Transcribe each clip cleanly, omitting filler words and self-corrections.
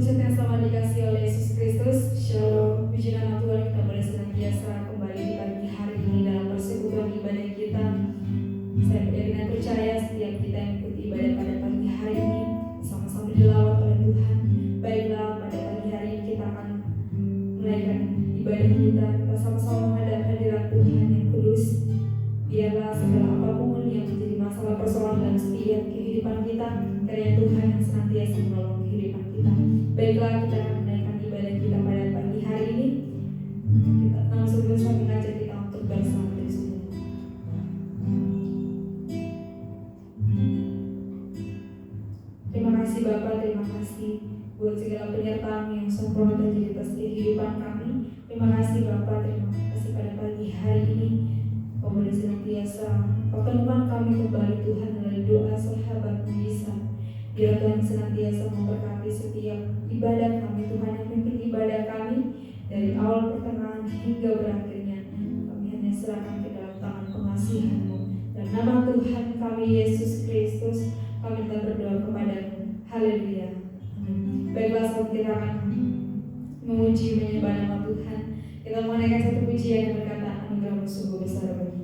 mujizat yang sama dikasih oleh Yesus Kristus. Shalom, puji nama Tuhan, kita boleh senantiasa kembali di pagi hari ini dalam persekutuan ibadah kita. Saya benar percaya setiap kita yang ikuti ibadah pada pagi hari ini sama-sama dilawat oleh Tuhan. Baiklah, pada pagi hari ini kita akan menaikkan ibadah kita. Kita sama-sama menghadap hadirat Tuhan yang kudus. Biarlah segala apapun yang menjadi masalah persoalan dalam setiap kehidupan kita, karena Tuhan yang senantiasa menolong kehidupan kita. Baiklah, kita akan menaikkan ibadah kita pada pagi hari ini. Kita langsung berusaha mengajak kita untuk bersama dari semua. Terima kasih Bapa, terima kasih buat segala penyertaan yang sempurna terjadi atas kehidupan kami. Terima kasih Bapa, terima kasih pada pagi hari ini Kau boleh senantiasa pertemukan kami kembali Tuhan melalui doa sahabat mujizat. Biar Tuhan senantiasa memberkati setiap ibadah kami, Tuhan yang pimpin ibadah kami dari awal pertengahan hingga berakhirnya. Kami hanya serahkan ke dalam tangan pengasihan-Mu. Dan nama Tuhan kami Yesus Kristus kami telah berdoa kepada-Mu. Haleluya. Baiklah, saat kita akan memuji menyembah nama Tuhan. Kita menaikkan satu pujian yang berkata anugerah-Mu sungguh besar bagi.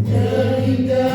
Terhingga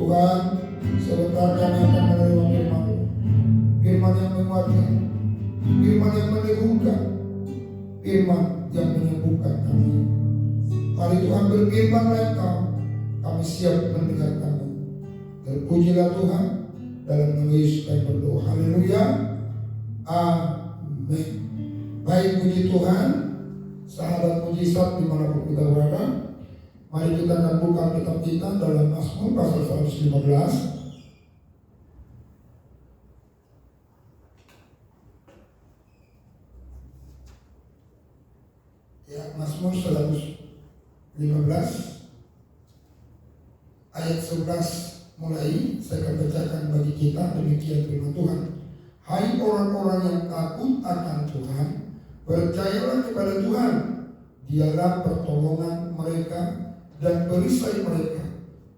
Tuhan, sebentar kami akan menerima firman, firman yang menguatkan, firman yang meneguhkan, firman yang menyembuhkan kami. Mari Tuhan berfirmanlah Engkau, kami siap mendengarkan-Mu. Terpujilah Tuhan, dalam nama Yesus kami berdoa. Haleluya. Amin. Baik, puji Tuhan, sahabat mujizat dimanapun kita berada. Mari kita akan buka kitab kita dalam Mazmur pasal 115. Ya, Mazmur 115 ayat 11 mulai saya akan bacakan bagi kita. Demikian firman Tuhan. Hai orang-orang yang takut akan Tuhan, percayalah kepada Tuhan. Dialah pertolongan mereka dan perisai mereka.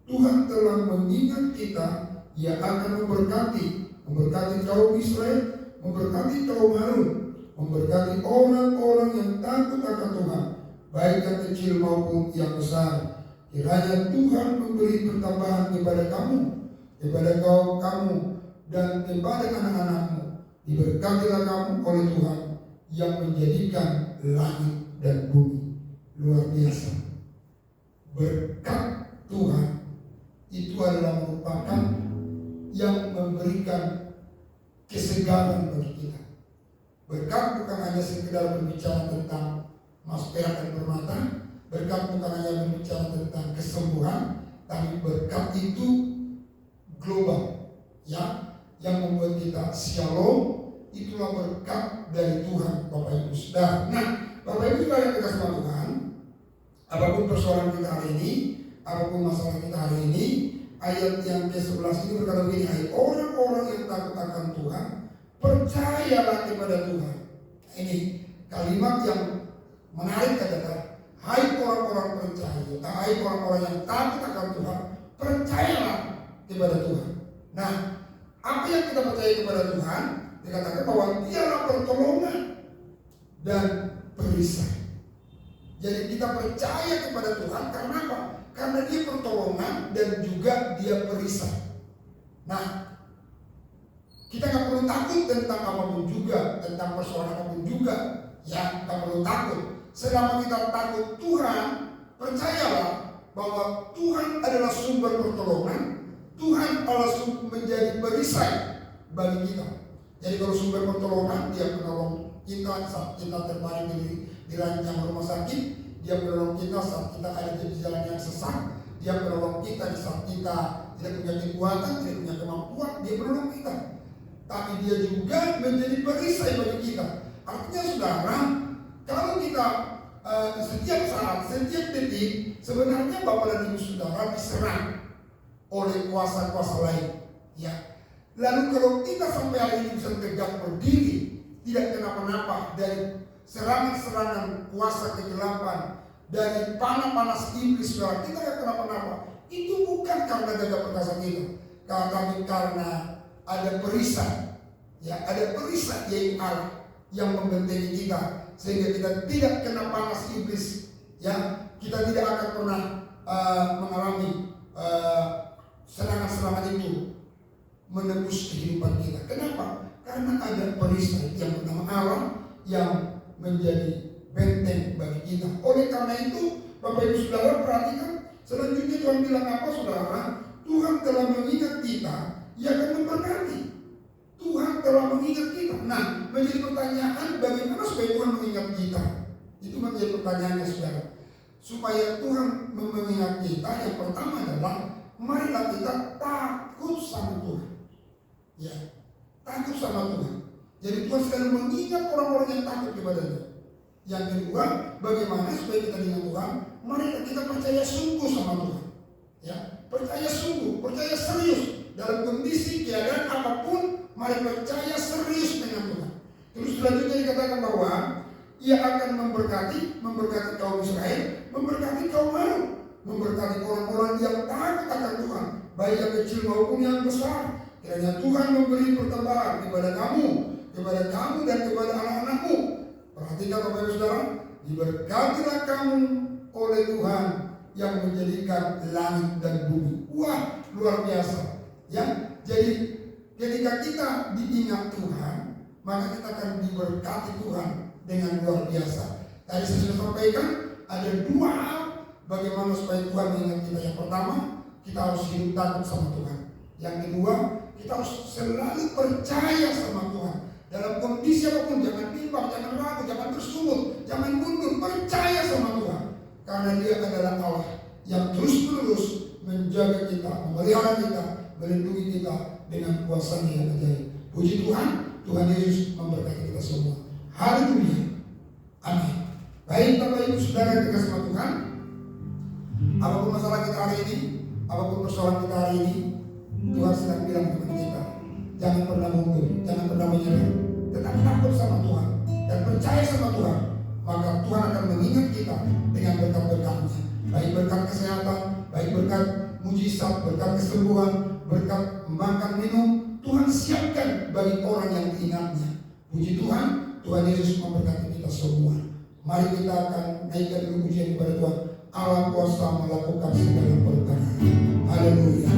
Tuhan telah mengingat kita, Ia akan memberkati kaum Israel, memberkati kaum Harun, memberkati orang-orang yang takut akan Tuhan, baik yang kecil maupun yang besar. Kiranya Tuhan memberi pertambahan kepada kamu, kepada kamu dan kepada anak-anakmu. Diberkatilah kamu oleh Tuhan yang menjadikan langit dan bumi. Luar biasa. Berkat Tuhan itu adalah merupakan yang memberikan kesegaran bagi kita. Berkat bukan hanya sekedar berbicara tentang emas, perak dan permata. Berkat bukan hanya berbicara tentang kesembuhan, tapi berkat itu global, ya, yang membuat kita shalom. Itulah berkat dari Tuhan, Bapak Ibu Saudara. Nah, Bapak Ibu Saudara yang dikasihi Tuhan, apapun persoalan kita hari ini, apapun masalah kita hari ini, ayat yang ke-11 ini berkata begini, hai orang-orang yang takut akan Tuhan, percayalah kepada Tuhan. Ini kalimat yang menarik adalah, hai orang-orang percaya, hai orang-orang yang takut akan Tuhan, percayalah kepada Tuhan. Nah, apa yang kita percaya kepada Tuhan? Dikatakan bahwa Dialah pertolongan dan perisai. Jadi kita percaya kepada Tuhan karena apa? Karena Dia pertolongan dan juga Dia perisai. Nah, kita nggak perlu takut tentang apapun juga, tentang persoalan apapun juga, ya, nggak perlu takut. Selama kita takut Tuhan, percayalah bahwa Tuhan adalah sumber pertolongan, Tuhan adalah menjadi perisai bagi kita. Jadi kalau sumber pertolongan, Dia menolong kita saat kita terbaring di ranjang rumah sakit, Dia menolong kita saat kita ada di jalan yang sesat, Dia menolong kita di saat kita tidak punya kekuatan, tidak punya kemampuan, Dia menolong kita. Tapi Dia juga menjadi perisai bagi kita. Artinya saudara, kalau kita setiap saat, setiap detik, sebenarnya Bapak dan Ibu Saudara diserang oleh kuasa-kuasa lain, ya. Lalu kalau kita sampai hari ini bisa tegak berdiri, tidak kenapa-napa dari serangan-serangan kuasa kegelapan, dari panas-panas iblis, saudara, kita tidak kenapa-napa. Itu bukan karena gagah perkasa kita, tapi karena ada perisai, ya, ada perisai yaitu Allah yang membentengi kita, sehingga kita tidak kena panas iblis, ya. Kita tidak akan pernah mengalami serangan-serangan itu menembus kehidupan kita. Kenapa? Karena ada perisai yang bernama Allah yang menjadi benteng bagi kita. Oleh karena itu, Bapak Ibu Saudara perhatikan, selanjutnya Tuhan bilang apa saudara? Tuhan telah mengingat kita, Ia akan memberkati. Tuhan telah mengingat kita. Nah, menjadi pertanyaan, bagaimana supaya Tuhan mengingat kita? Itu menjadi pertanyaannya saudara. Supaya Tuhan mengingat kita, yang pertama adalah marilah kita takut sama Tuhan. Ya, takut sama Tuhan. Jadi Tuhan selalu mengingat orang-orang yang takut kepada-Nya. Yang kedua, bagaimana supaya kita dengan Tuhan? Mari kita percaya sungguh sama Tuhan. Ya, percaya sungguh, percaya serius dalam kondisi keadaan apapun. Mari percaya serius dengan Tuhan. Terus selanjutnya dikatakan bahwa Ia akan memberkati kaum Israel, memberkati kaum Harun, memberkati orang-orang yang takut akan Tuhan, baik yang kecil maupun yang besar. Kiranya Tuhan memberi pertambahan kepada kamu dan kepada anak-anakmu. Perhatikan Bapak Ibu Saudara, diberkatilah kamu oleh Tuhan yang menjadikan langit dan bumi. Wah, luar biasa. Ya, jadi ketika kita diingat Tuhan, maka kita akan diberkati Tuhan dengan luar biasa. Tadi saya sudah sampaikan ada dua hal bagaimana supaya Tuhan mengingat kita. Yang pertama, kita harus hidup takut sama Tuhan. Yang kedua, kita harus selalu percaya sama Tuhan. Dalam kondisi apapun, jangan bimbang, jangan ragu, jangan bersungut, jangan mundur, percaya sama Tuhan. Karena Dia adalah Allah yang terus-menerus menjaga kita, memelihara kita, melindungi kita dengan kuasa-Nya yang ajaib. Puji Tuhan, Tuhan Yesus memberkati kita semua. Haleluya. Amin. Baik Bapak Ibu Saudara yang dikasihi Tuhan, apapun masalah kita hari ini, apapun persoalan kita hari ini, Tuhan sedang bilang kepada kita, jangan pernah mundur, jangan pernah menyerah, tetap takut sama Tuhan dan percaya sama Tuhan. Maka Tuhan akan mengingat kita dengan berkat-berkat-Nya, baik berkat kesehatan, baik berkat mujizat, berkat kesembuhan, berkat makan minum. Tuhan siapkan bagi orang yang diingatnya. Puji Tuhan, Tuhan Yesus memberkati kita semua. Mari kita akan naikkan dulu pujian kepada Tuhan. Allah kuasa melakukan segala perkara. Haleluya.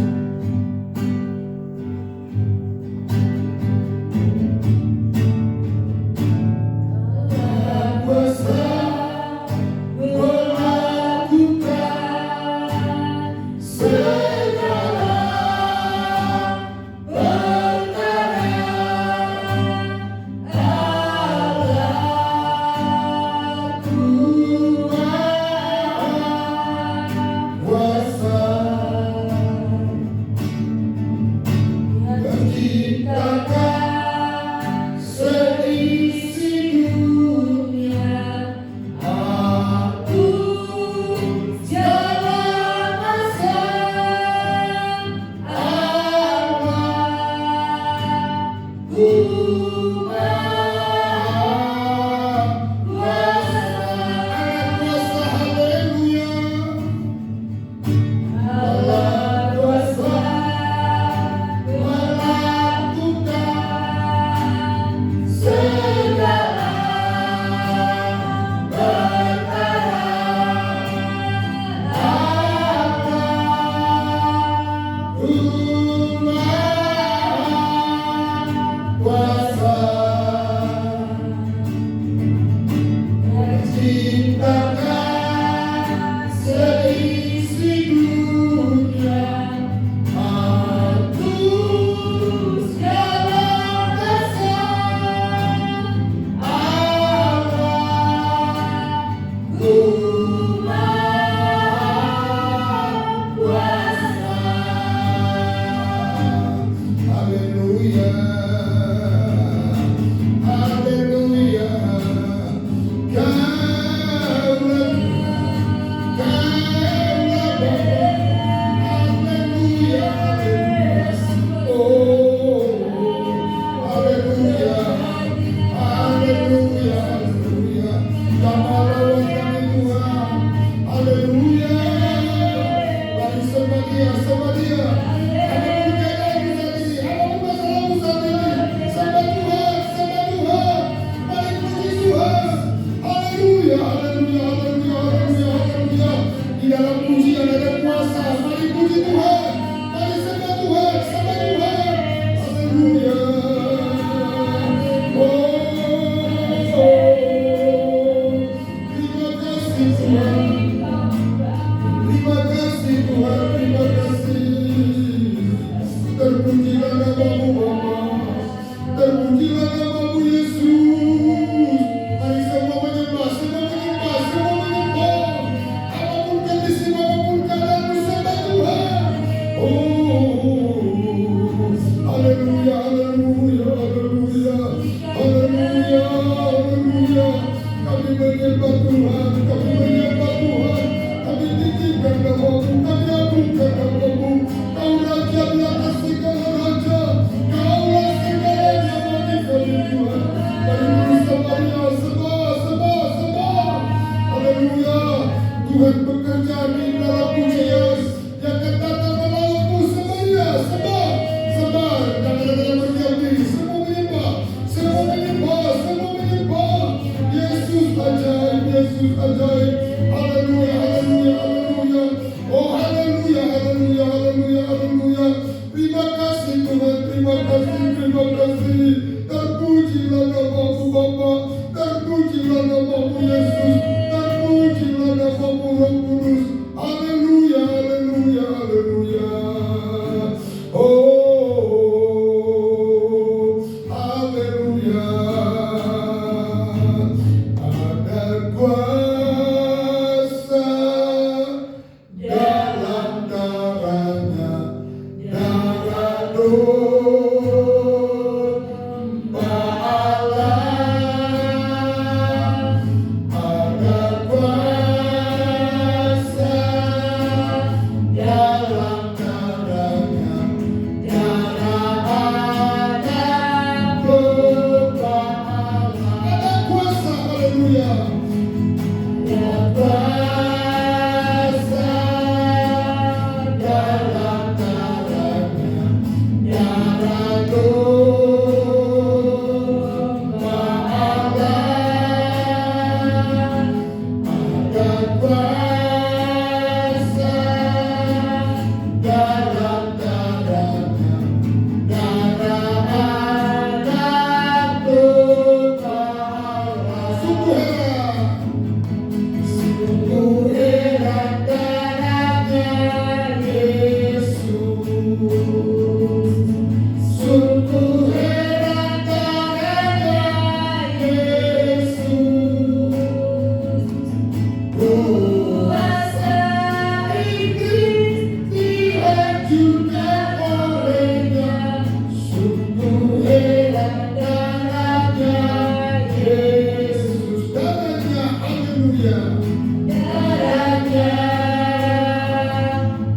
Kau raja di atas segala raja. Terima kasih Tuhan, terima kasih. Terpujilah namamu Bapa, terpujilah namamu Yesus, terpujilah namamu Roh Kudus. Haleluya, haleluya, haleluya. Oh, haleluya. Ada kuasa dalam darahnya, darah domba Allah. Ada kuasa dalam darahnya, darah anak domba Allah. Ada kuasa, haleluya. Ada kuasa dalam darahnya, darah domba Allah. Ada kuasa dalam darahnya, darah anak domba Allah. Sungguh heran darahnya Yesus. Sungguh heran darahnya Yesus. Kuasa iblis dihancurkan olehnya. Sungguh heran darahnya Yesus. Darahnya, haleluya. Darahnya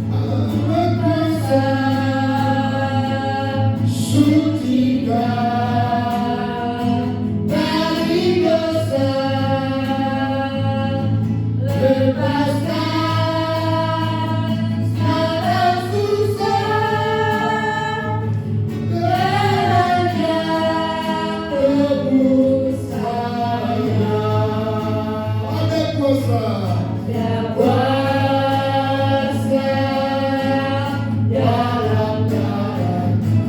amat kuasa sucikan dari dosa, lepaskan segala susah. Darahnya tebus saya. Ada kuasa, ada kuasa dalam darahnya,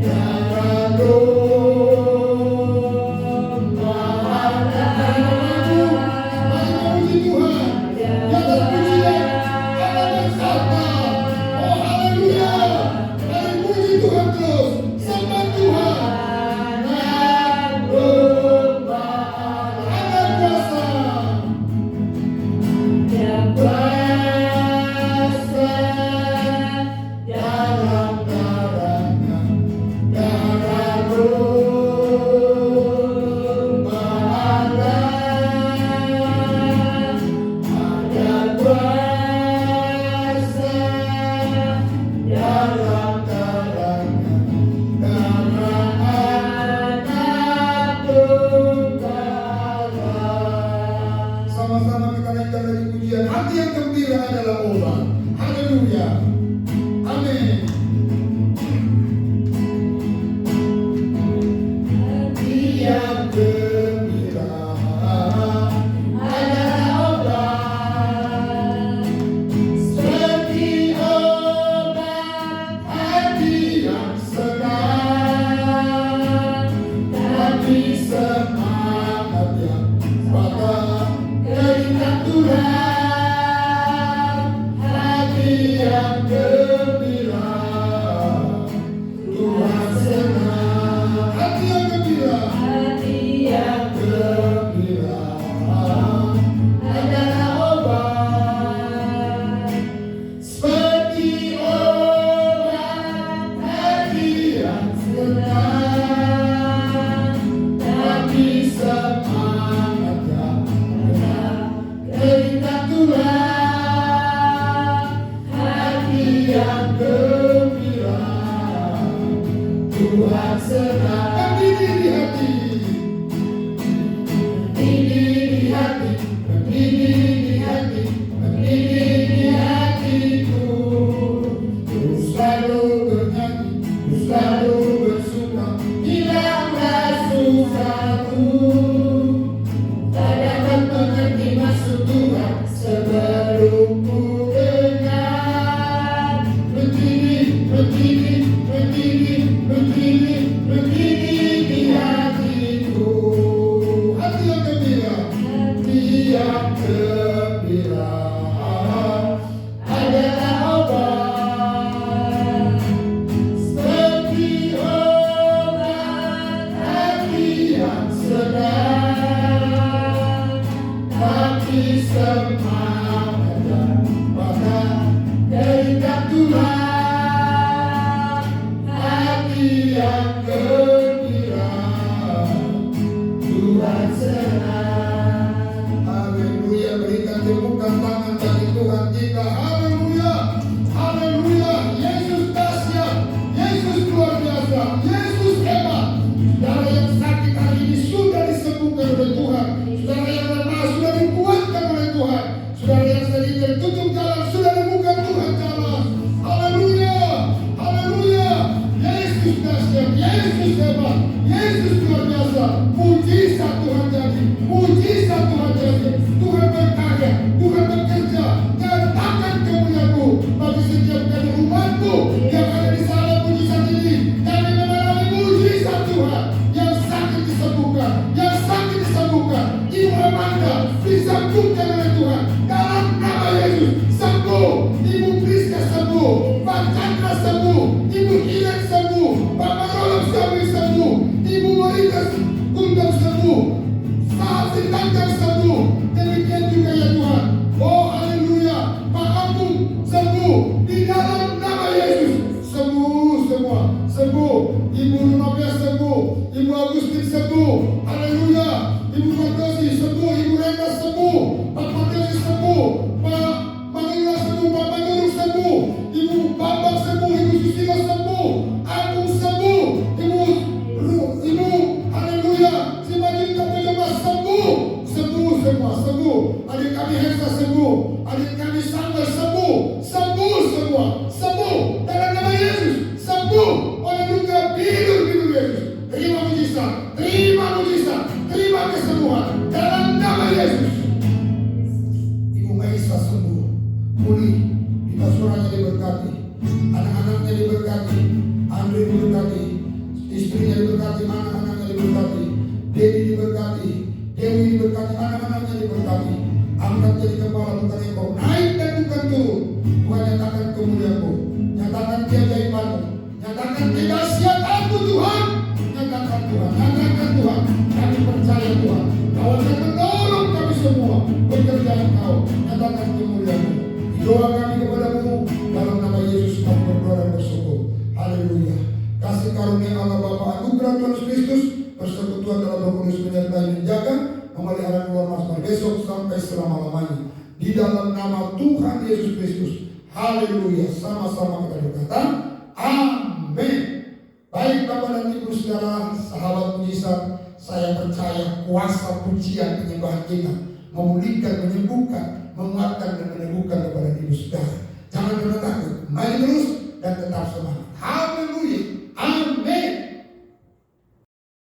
darah domba Allah. Mari puji Tuhan. Di atas pujian ada bersama. Oh haleluya. Mari puji Tuhan terus. Sembah Tuhan. Anak domba Allah. Ada kuasa. Ada kuasa dalam darahnya, darah domba Allah. Ada kuasa dalam darahnya, darah anak domba Allah. Sama-sama kita naikkan lagi pujian. Hati yang gembira adalah obat. Haleluya. Amin. Hati yang gembira adalah obat, seperti obat hati yang senang, tapi semangat yang patah terikat Tuhan. Hati yang gembira, Tuhan senang. Hati yang gembira, hati yang gembira adalah obat, seperti obat hati yang senang, tapi semangat yang benar terikat Tuhan. Hati yang gembira, Tuhan senang. Berdiri di hati, berdiri di hati, berdiri di hati, berdiri di hatiku. Ku selalu bernyanyi, ku selalu bersuka, hilanglah susahku. Tak dapat mengerti maksud Tuhan sebelum ku dengar. Berdiri, berdiri, begini di hatiku. Hati yang gembira, adalah obat. Seperti obat hati yang sedang, tapi semangat pada terikat Tuhan. Hati yang gembira, Tuhan senang. Haleluya, berikan tepukan tangan bagi Tuhan kita. Haleluya, haleluya. Yesus dahsyat, Yesus luar biasa, Yesus hebat. Saudara yang sakit hari ini sudah disembuhkan oleh Tuhan. Saudara yang lemah sudah dikuatkan oleh Tuhan. Saudara yang sedih tertutup jalan sudah dibuka Tuhan jalan. Haleluya, haleluya. Yesus dahsyat, Yesus hebat, Yesus luar biasa. Mujizat Tuhan jadi, mujizat Tuhan jadi. Tuhan berkarya, Tuhan bekerja. Nyatakan kemuliaan-Mu bagi setiap dari umat-Mu yang ada di sana. Mujizat ini kami mengalami mujizat Tuhan. Yang sakit disembuhkan, yang sakit disembuhkan. Ibu Amanda disembuhkan oleh Tuhan dalam nama Yesus. Sembuh, Ibu Priska sembuh, Pak Chandra sembuh, Ibu Iren sembuh, Pak Marolong sembuh, Ibu Morita Gundam sembuh, Saat Sintangkang sembuh. Demikian juga ya Tuhan. Oh haleluya, Pak Agung sembuh di dalam nama Yesus. Sembuh semua, sembuh. Ibu Lumapia sembuh, Ibu Agustin sembuh. Haleluya. Ibu Martosi sembuh, Ibu Renda sembuh, Pak Martosi sembuh, Pak Manila sembuh, Pak Manurung sembuh, Ibu Bambang sembuh, Ibu Susilo sembuh, Agung sembuh, Ibu haleluya, si Majid Kapoloma sembuh, sembuh semua, sembuh. Adik kami Hesa sembuh, adik kami Samuel sembuh, sembuh semua, sembuh dalam nama Yesus, sembuh oleh luka biru Yesus. Terima mujizat, terima mujizat, terima kesembuhan dalam nama Yesus. Ibu Maisa sembuh, pulih, Bita Suranya diberkati, anak-anaknya diberkati, Andre diberkati, istrinya diberkati, anak-anaknya diberkati, Dedi diberkati, Dewi diberkati, anak-anaknya diberkati. Angkat jadi kepala bukan ekor, naik dan bukan turun. Tuhan nyatakan kemuliaan-Mu, nyatakan keajaiban-Mu, nyatakan kedahsyatan-Mu Tuhan. Nyatakan Tuhan, nyatakan Tuhan. Kami percaya Tuhan, Kau akan menolong kami semua pekerjaan Kau. Nyatakan kemuliaan-Mu. Doa kami kepada-Mu dalam nama Yesus kami berdoa dan bersyukur. Haleluya. Kasih karunia Allah Bapa, anugerah Tuhan Yesus Kristus, persekutuan dalam Roh Kudus menyertai menjaga, memelihara keluar masuk besok sampai selama-lamanya. Di dalam nama Tuhan Yesus Kristus. Haleluya. Sama-sama kita berkata, amin. Baik Bapak dan Ibu Saudara, sahabat mujizat, saya percaya kuasa pujian penyembahan kita memulihkan, menyembuhkan, menguatkan dan meneguhkan kepada Ibu Saudara. Jangan pernah takut, maju terus dan tetap semangat. Haleluya. Amin.